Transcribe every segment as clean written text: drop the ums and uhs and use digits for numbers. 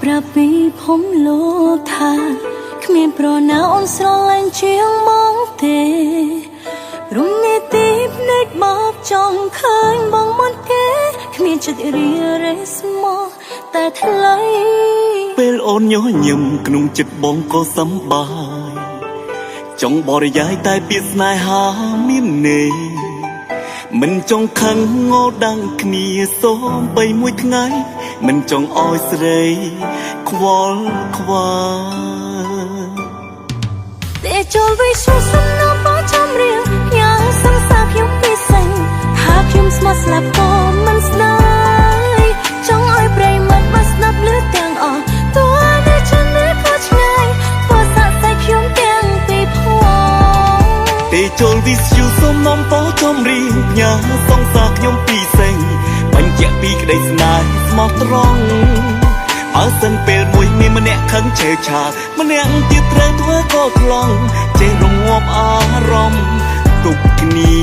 ប្រាប់ពីผมលោកថាគ្មានប្រណាអូនស្រឡាញ់ជាងមកទេរំនេះទីភ្នែកបោកចង់ឃើញបងមុនគេគ្មានចិត្តរារេស្មោះតែថ្លៃពេលអូនញញឹមក្នុងចិត្តបងក៏សម្បាយចង់បរិយាយតែពាក្យស្នេហាមានន័យមិនចង់ខឹងងោដាំងគ្នាសូមបីមួយថ្ងៃមិនចង់ឲ្យស្រីខ្វល់ខ្វាតែចូលវិសុទ្ធសំណបចំរៀងញ៉ាំសង្សារខ្ញុំពិសេសថាខ្ញុំស្មោះស្លាប់ក៏មិនស្ដាយចង់ឲ្យប្រិមត្តមកស្ដាប់លឺទាំងអស់តួនេះฉันនេះក៏ឆ្ងាយធ្វើសាក់តែខ្ញុំទាំងពីរផងទេចូលវិសុទ្ធសំណបចំរៀងញ៉ាំសង្សារខ្ញុំពិសេសបញ្ជាក់ពីក្តីស្នេហ៍ស្មោះត្រង់បើសិនពេលមួយមានម្នាក់ខឹងឆេវឆាម្នាក់ទៀតត្រូវធ្វើក៏ខ្លងចេះរងាប់អារម្មណ៍ទុកគ្នា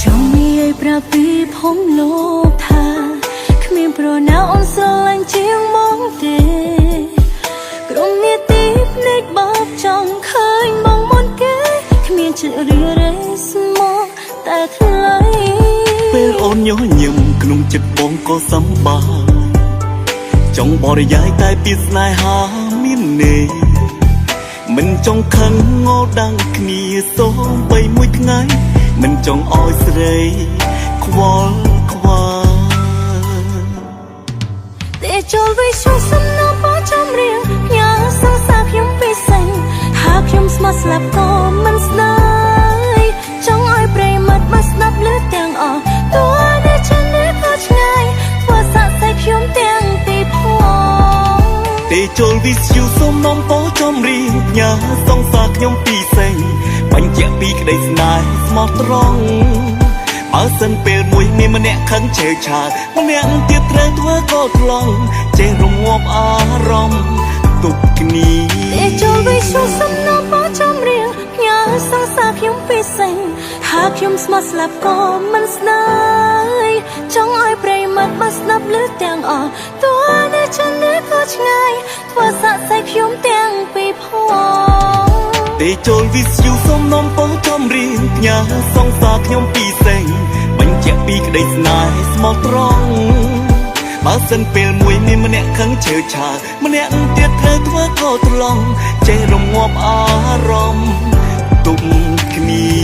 ចង់និយាយប្រាប់ពីผมលោកថាគ្មានប្រណាអូនស្រឡាញ់ជាងមកទេក្រុមនេះទីភ្នែកបោកចង់ឃើញបងមុនគេគ្មានចិត្តរារេស្មោះតែថ្លៃពេលអូនញញឹមក្នុងចិត្តបងក៏សម្បាយចង់បរិយាយតែពាក្យស្នេហាមានន័យមិនចង់ខឹងងោដាំងគ្នាសូមបីមួយថ្ងៃមិនចង់ឲ្យស្រីខ្វល់ខ្វាតែចូលវិសុទ្ធសំណបចំរៀងញ៉ាំសង្សារខ្ញុំពិសេសថាខ្ញុំស្មោះស្លាប់ក៏មិនស្ដាយចង់ឲ្យប្រិមត្តមកស្ដាប់លឺទាំងអស់តួនេះฉันនេះក៏ឆ្ងាយធ្វើសាក់តែខ្ញុំទាំងពីរផងទេចូលវិសុទ្ធសំណបចំរៀងញ៉ាំសង្សារខ្ញុំពិសេសបញ្ជាក់ពីក្តីស្នេហ៍ស្មោះត្រង់បើសិនពេលមួយមានម្នាក់ខឹងឆេវឆាម្នាក់ទៀតត្រូវធ្វើក៏ខ្លងចេះរងាប់អារម្មណ៍ទុកគ្នាតែចូលវិសុទ្ធសំណបចំរៀងញ៉ាំសង្សារខ្ញុំពិសេសថាខ្ញុំស្មោះស្លាប់ក៏មិនស្ដាយចង់ឲ្យប្រិមត្តមកស្ដាប់លឺទាំងអស់តួនេះฉันនេះក៏ឆ្ងាយធ្វើសាក់តែខ្ញុំទាំងពីរផងទេចូលវិសុទ្ធសំណបចំរៀងញ៉ាំសង្សារខ្ញុំពិសេសបញ្ជាក់ពីក្តីស្នេហ៍ស្មោះត្រង់បើសិនពេលមួយមានម្នាក់ខឹងឆេវឆាម្នាក់ទៀតត្រូវធ្វើក៏ត្រឡងចេះរងាប់អារម្មណ៍ទុកគ្នា